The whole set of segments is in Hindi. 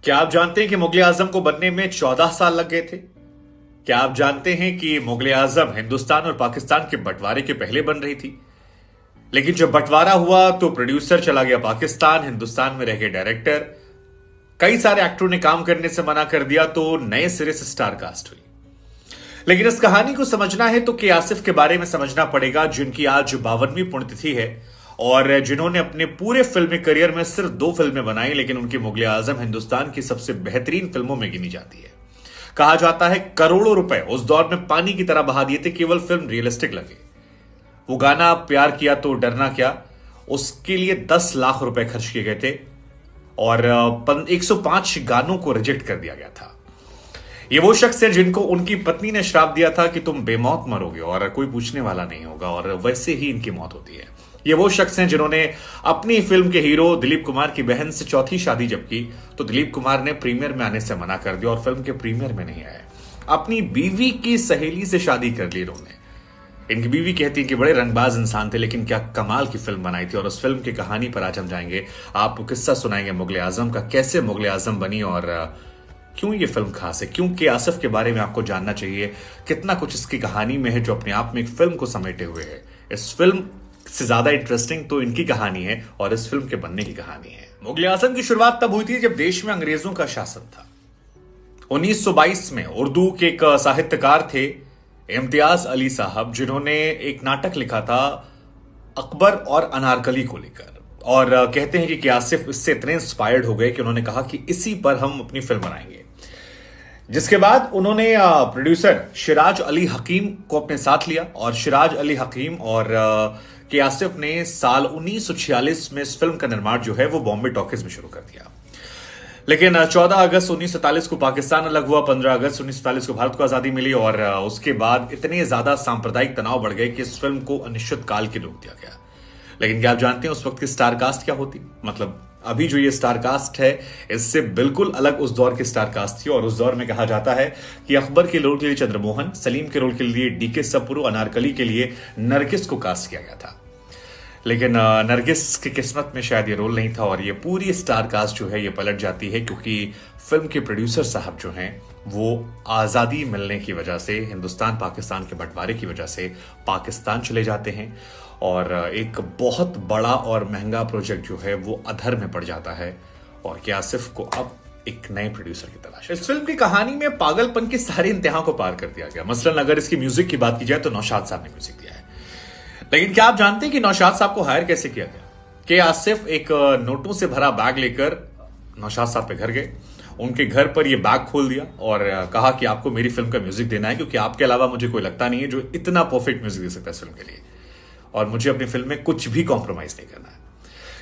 क्या आप जानते हैं कि मुगले आजम को बनने में 14 साल लग गए थे? क्या आप जानते हैं कि मुगले आजम हिंदुस्तान और पाकिस्तान के बंटवारे के पहले बन रही थी, लेकिन जब बंटवारा हुआ तो प्रोड्यूसर चला गया पाकिस्तान, हिंदुस्तान में रह गए डायरेक्टर। कई सारे एक्टरों ने काम करने से मना कर दिया तो नए सिरे से स्टार कास्ट हुई। लेकिन इस कहानी को समझना है तो के आसिफ के बारे में समझना पड़ेगा, जिनकी आज 52वीं पुण्यतिथि है और जिन्होंने अपने पूरे फिल्मी करियर में सिर्फ 2 फिल्में बनाई, लेकिन उनकी मुगले आजम हिंदुस्तान की सबसे बेहतरीन फिल्मों में गिनी जाती है। कहा जाता है करोड़ों रुपए उस दौर में पानी की तरह बहा दिए थे, केवल फिल्म रियलिस्टिक लगे। वो गाना प्यार किया तो डरना क्या, उसके लिए 10 लाख रुपए खर्च किए गए थे और 105 गानों को रिजेक्ट कर दिया गया था। ये वो शख्स है जिनको उनकी पत्नी ने श्राप दिया था कि तुम बेमौत मरोगे और कोई पूछने वाला नहीं होगा, और वैसे ही इनकी मौत होती है। ये वो शख्स हैं जिन्होंने अपनी फिल्म के हीरो दिलीप कुमार की बहन से चौथी शादी जब की तो दिलीप कुमार ने प्रीमियर में आने से मना कर दिया और फिल्म के प्रीमियर में नहीं आए। अपनी बीवी की सहेली से शादी कर ली इन्होंने। इनकी बीवी कहती है कि बड़े रंगबाज इंसान थे, लेकिन क्या कमाल की फिल्म बनाई थी। और उस फिल्म की कहानी पर आज हम जाएंगे, आपको किस्सा सुनाएंगे मुगले आजम का, कैसे मुगले आजम बनी और क्यों ये फिल्म खास है, क्यों के आसिफ के बारे में आपको जानना चाहिए, कितना कुछ इसकी कहानी में है जो अपने आप में एक फिल्म को समेटे हुए है। इस फिल्म से ज्यादा इंटरेस्टिंग तो इनकी कहानी है और इस फिल्म के बनने की कहानी है। मुगले आजम की शुरुआत तब हुई थी जब देश में अंग्रेजों का शासन था। 1922 में उर्दू के एक साहित्यकार थे इम्तियाज अली साहब, जिन्होंने एक नाटक लिखा था अकबर और अनारकली को लेकर, और कहते हैं कि आसिफ इससे इतने इंस्पायर्ड हो गए कि उन्होंने कहा कि इसी पर हम अपनी फिल्म बनाएंगे। जिसके बाद उन्होंने प्रोड्यूसर शिराज अली हकीम को अपने साथ लिया और शिराज अली हकीम और के आसिफ ने साल 1946 में इस फिल्म का निर्माण जो है वो बॉम्बे टॉकीज में शुरू कर दिया। लेकिन 14 अगस्त 1947 को पाकिस्तान अलग हुआ, 15 अगस्त 1947 को भारत को आजादी मिली और उसके बाद इतने ज्यादा सांप्रदायिक तनाव बढ़ गए कि इस फिल्म को अनिश्चित काल के लिए रोक दिया गया। लेकिन क्या आप जानते हैं उस वक्त की स्टार कास्ट क्या होती? मतलब अभी जो ये स्टार कास्ट है इससे बिल्कुल अलग उस दौर की स्टार कास्ट थी। और उस दौर में कहा जाता है कि अकबर के रोल के लिए चंद्रमोहन, सलीम के रोल के लिए डीके सप्रू, अनारकली के लिए नरगिस को कास्ट किया गया था। लेकिन नरगिस की किस्मत में शायद ये रोल नहीं था और ये पूरी स्टार कास्ट जो है ये पलट जाती है, क्योंकि फिल्म के प्रोड्यूसर साहब जो हैं वो आज़ादी मिलने की वजह से, हिंदुस्तान पाकिस्तान के बंटवारे की वजह से पाकिस्तान चले जाते हैं और एक बहुत बड़ा और महंगा प्रोजेक्ट जो है वो अधर में पड़ जाता है और के आसिफ को अब एक नए प्रोड्यूसर की तलाश है। इस फिल्म की कहानी में पागलपन की सारी इंतहा को पार कर दिया गया। मसलन अगर इसकी म्यूजिक की बात की जाए तो नौशाद साहब ने म्यूजिक दिया है। लेकिन क्या आप जानते हैं कि नौशाद साहब को हायर कैसे किया गया? के आसिफ एक नोटों से भरा बैग लेकर नौशाद साहब पे घर गए, उनके घर पर ये बैग खोल दिया और कहा कि आपको मेरी फिल्म का म्यूजिक देना है, क्योंकि आपके अलावा मुझे कोई लगता नहीं है जो इतना परफेक्ट म्यूजिक दे सकता है इस फिल्म के लिए, और मुझे अपनी फिल्म में कुछ भी कॉम्प्रोमाइज नहीं करना है।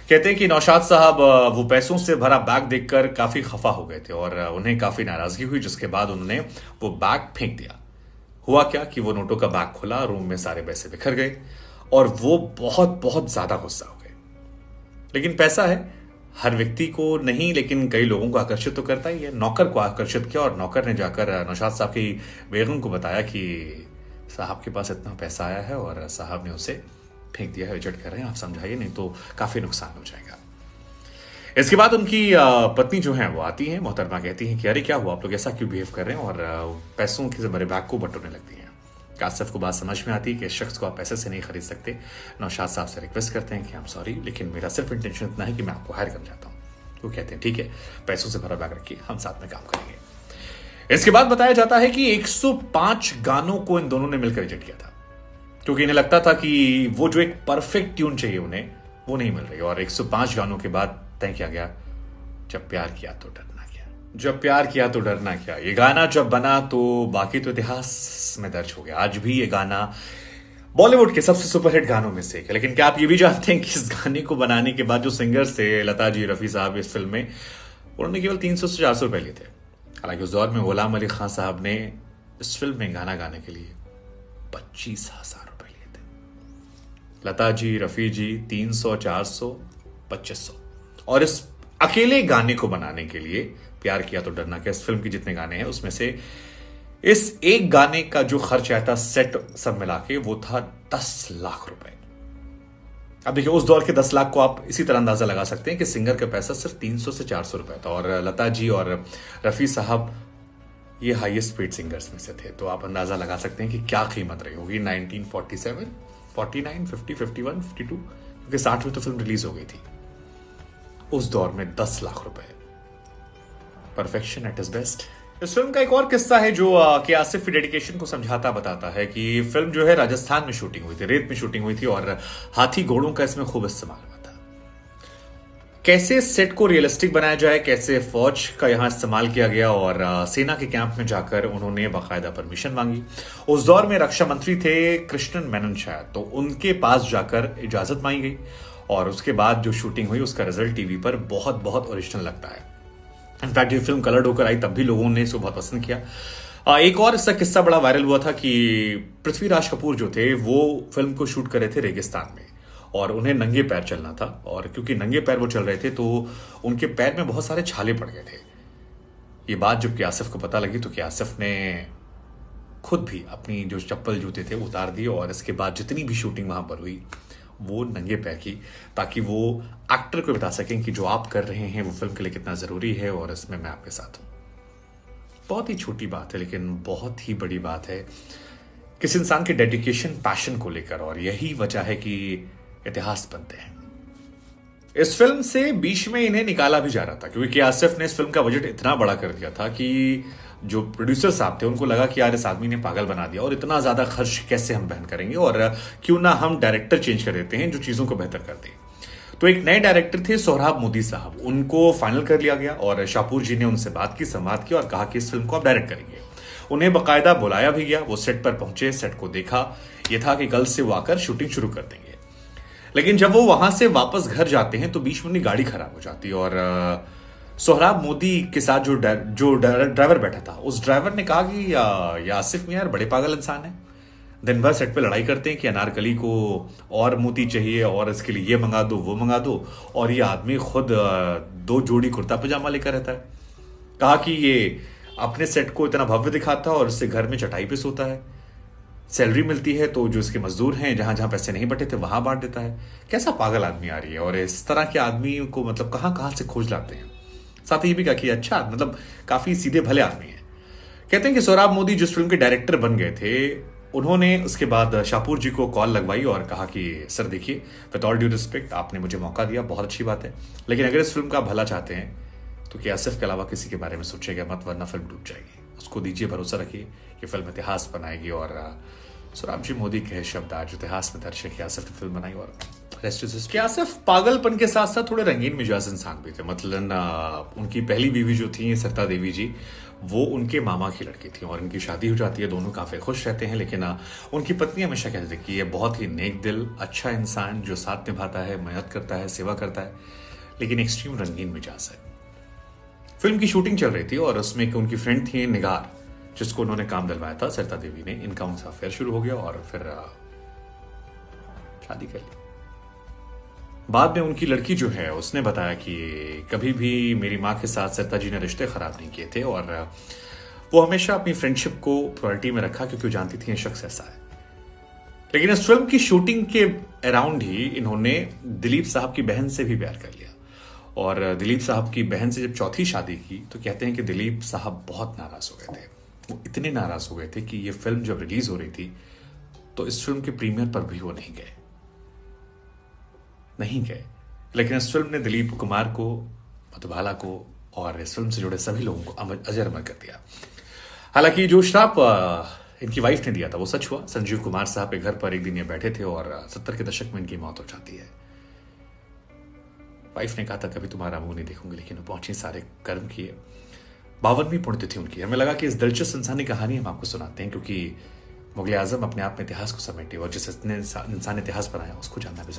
कहते हैं कि नौशाद साहब वो पैसों से भरा बैग देखकर काफी खफा हो गए थे और उन्हें काफी नाराजगी हुई, जिसके बाद उन्होंने वो बैग फेंक दिया। हुआ क्या कि वो नोटों का बैग खुला, रूम में सारे पैसे बिखर गए और वो बहुत बहुत ज्यादा गुस्सा हो गए। लेकिन पैसा है, हर व्यक्ति को नहीं लेकिन कई लोगों को आकर्षित तो करता ही है। नौकर को आकर्षित किया और नौकर ने जाकर नौशाद साहब की बेगम को बताया कि साहब के पास इतना पैसा आया है और साहब ने उसे फेंक दिया है, रिजेक्ट कर रहे हैं, आप समझाइए नहीं तो काफी नुकसान हो जाएगा। इसके बाद उनकी पत्नी जो है वो आती है, मोहतरमा कहती है कि अरे क्या हुआ, आप लोग ऐसा क्यों बिहेव कर रहे हैं, और पैसों के बड़े बैग को बटोरने लगती है। कासिफ को बात समझ में आती है कि इस शख्स को आप पैसे से नहीं खरीद सकते। नौशाद साहब से रिक्वेस्ट करते हैं कि आई एम सॉरी, लेकिन मेरा सिर्फ इंटेंशन इतना है कि मैं आपको हायर करना चाहता हूँ। वो कहते हैं ठीक है, पैसों से भरा बैग रखिए, हम साथ में काम करेंगे। इसके बाद बताया जाता है कि 105 गानों को इन दोनों ने मिलकर रिजेक्ट किया था, क्योंकि इन्हें लगता था कि वो जो एक परफेक्ट ट्यून चाहिए उन्हें वो नहीं मिल रही। और 105 गानों के बाद तय किया गया जब प्यार किया तो डरना क्या, जब प्यार किया तो डरना क्या। ये गाना जब बना तो बाकी तो इतिहास में दर्ज हो गया। आज भी ये गाना बॉलीवुड के सबसे सुपरहिट गानों में से एक है। लेकिन क्या आप ये भी जानते हैं कि इस गाने को बनाने के बाद जो सिंगर्स थे, लता जी, रफी साहब, इस फिल्म में उन्होंने केवल 300 से 400 रुपए लिए थे। हालांकि उस दौर में गुलाम अली खान साहब ने इस फिल्म में गाना गाने के लिए 25,000 रुपए लिए थे। लता जी, रफी जी 300, 400, 2500। और इस अकेले गाने को बनाने के लिए, प्यार किया तो डरना क्या, इस फिल्म के जितने गाने हैं उसमें से इस एक गाने का जो खर्च आया था सेट सब मिला के वो था 10 लाख रुपए। अब देखिए, उस दौर के 10 लाख को आप इसी तरह अंदाजा लगा सकते हैं कि सिंगर का पैसा सिर्फ 300 से 400 रुपए था, और लता जी और रफी साहब ये हाईएस्ट पेड सिंगर्स में से थे। तो आप अंदाजा लगा सकते हैं कि क्या कीमत रही होगी 1947, 49, 50, 51, 52, क्योंकि 60 में तो फिल्म रिलीज हो गई थी। उस दौर में 10 लाख रुपए, परफेक्शन एट इज बेस्ट। इस फिल्म का एक और किस्सा है जो कि आसिफ की डेडिकेशन को समझाता बताता है कि फिल्म जो है राजस्थान में शूटिंग हुई थी, रेत में शूटिंग हुई थी, और हाथी घोड़ों का इसमें खूब इस्तेमाल हुआ था। कैसे सेट को रियलिस्टिक बनाया जाए, कैसे फौज का यहां इस्तेमाल किया गया, और सेना के कैंप में जाकर उन्होंने बाकायदा परमिशन मांगी। उस दौर में रक्षा मंत्री थे कृष्णन मेनन शायद, तो उनके पास जाकर इजाजत मांगी गई, और उसके बाद जो शूटिंग हुई उसका रिजल्ट टीवी पर बहुत बहुत ओरिजिनल लगता है। इनफैक्ट ये फिल्म कलर्ड होकर आई तब भी लोगों ने इसको बहुत पसंद किया। एक और इसका किस्सा बड़ा वायरल हुआ था कि पृथ्वीराज कपूर जो थे वो फिल्म को शूट कर रहे थे रेगिस्तान में, और उन्हें नंगे पैर चलना था, और क्योंकि नंगे पैर वो चल रहे थे तो उनके पैर में बहुत सारे छाले पड़ गए थे। ये बात जब आसिफ को पता लगी तो आसिफ ने खुद भी अपनी जो चप्पल जूते थे उतार दिए, और इसके बाद जितनी भी शूटिंग वहां पर हुई वो नंगे पैर की, ताकि वो एक्टर को बता सकें कि जो आप कर रहे हैं वो फिल्म के लिए कितना जरूरी है, और इसमें मैं आपके साथ हूं। बहुत ही छोटी बात है लेकिन बहुत ही बड़ी बात है किसी इंसान के डेडिकेशन, पैशन को लेकर, और यही वजह है कि इतिहास बनते हैं। इस फिल्म से बीच में इन्हें निकाला भी जा रहा था, क्योंकि आसिफ ने इस फिल्म का बजट इतना बड़ा कर दिया था कि जो प्रोड्यूसर साहब थे उनको लगा कि यार इस आदमी ने पागल बना दिया, और इतना ज्यादा खर्च कैसे हम बहन करेंगे, और क्यों ना हम डायरेक्टर चेंज कर देते हैं जो चीजों को बेहतर कर दे। तो एक नए डायरेक्टर थे सोहराब मोदी साहब, उनको फाइनल कर लिया गया, और शाहपुर जी ने उनसे बात की, संवाद किया, और कहा कि इस फिल्म को आप डायरेक्ट करेंगे। उन्हें बाकायदा बुलाया भी गया, वो सेट पर पहुंचे, सेट को देखा, यह था कि कल से वो आकर शूटिंग शुरू कर देंगे। लेकिन जब वो वहां से वापस घर जाते हैं तो बीच में उनकी गाड़ी खराब हो जाती है, और सोहराब मोदी के साथ जो ड्राइवर बैठा था उस ड्राइवर ने कहा कि ये आसिफ मियां यार बड़े पागल इंसान है, दिन भर सेट पे लड़ाई करते हैं कि अनारकली को और मोती चाहिए, और इसके लिए ये मंगा दो वो मंगा दो, और ये आदमी खुद 2 जोड़ी कुर्ता पजामा लेकर रहता है। कहा कि ये अपने सेट को इतना भव्य दिखाता है और इससे घर में चटाई पे सोता है, सैलरी मिलती है तो जो इसके मजदूर हैं जहां जहां पैसे नहीं बटे थे वहां बांट देता है। कैसा पागल आदमी आ रही है, और इस तरह के आदमी को मतलब कहां कहां से खोज लाते हैं। साथ ही ये भी कहा कि अच्छा मतलब काफी सीधे भले आदमी है। कहते हैं कि सोहराब मोदी जिस फिल्म के डायरेक्टर बन गए थे उन्होंने उसके बाद शाहपुर जी को कॉल लगवाई और कहा कि सर देखिए, विद ऑल ड्यू रिस्पेक्ट, आपने मुझे मौका दिया, बहुत अच्छी बात है, लेकिन अगर इस फिल्म का भला चाहते हैं तो कि आसिफ के अलावा किसी के बारे में सोचेगा मत, वरना फिल्म डूब जाएगी। उसको दीजिए भरोसा, रखिए कि फिल्म इतिहास बनाएगी। और सोहराब जी मोदी के शब्द आज इतिहास में दर्ज है कि आसिफ ने फिल्म बनाई, और आसिफ पागलपन के साथ साथ थोड़े रंगीन मिजाज इंसान भी थे। मतलब उनकी पहली बीवी जो थी सरिता देवी जी, वो उनके मामा की लड़की थी, और उनकी शादी हो जाती है, दोनों काफी खुश रहते हैं। लेकिन उनकी पत्नी हमेशा कहती थी कि ये बहुत ही नेक दिल, अच्छा इंसान जो साथ निभाता है, मेहनत करता है, सेवा करता है, लेकिन एक्सट्रीम रंगीन मिजाज है। फिल्म की शूटिंग चल रही थी और उसमें उनकी फ्रेंड थी निगार, जिसको उन्होंने काम दिलवाया था सरिता देवी ने। इनका उनसे अफेयर शुरू हो गया और फिर शादी कर ली। बाद में उनकी लड़की जो है उसने बताया कि कभी भी मेरी माँ के साथ सरिता जी ने रिश्ते खराब नहीं किए थे, और वो हमेशा अपनी फ्रेंडशिप को प्रायोरिटी में रखा क्योंकि वो जानती थी ये शख्स ऐसा है। लेकिन इस फिल्म की शूटिंग के अराउंड ही इन्होंने दिलीप साहब की बहन से भी प्यार कर लिया, और दिलीप साहब की बहन से जब चौथी शादी की तो कहते हैं कि दिलीप साहब बहुत नाराज हो गए थे। वो इतने नाराज हो गए थे कि ये फिल्म जब रिलीज हो रही थी तो इस फिल्म के प्रीमियर पर भी वो नहीं गए। लेकिन इस फिल्म ने दिलीप कुमार को, मधुबाला को और इस फिल्म से जुड़े सभी लोगों को अजर अमर कर दिया। हालांकि जो श्राप इनकी वाइफ ने दिया था वो सच हुआ। संजीव कुमार साहब के घर पर एक दिन ये बैठे थे और 70 के दशक में इनकी मौत हो जाती है। वाइफ ने कहा था कभी तुम्हारा मुंह नहीं देखूंगी, लेकिन वो पहुंची, सारे कर्म किए। 52वीं पुण्यतिथि उनकी। हमें लगा कि इस दिलचस्प इंसानी कहानी हम आपको सुनाते हैं, क्योंकि मुगल आजम अपने आप में इतिहास को समेटे, और जिस इंसान ने इतिहास बनाया उसको जानना भी जरूरी है।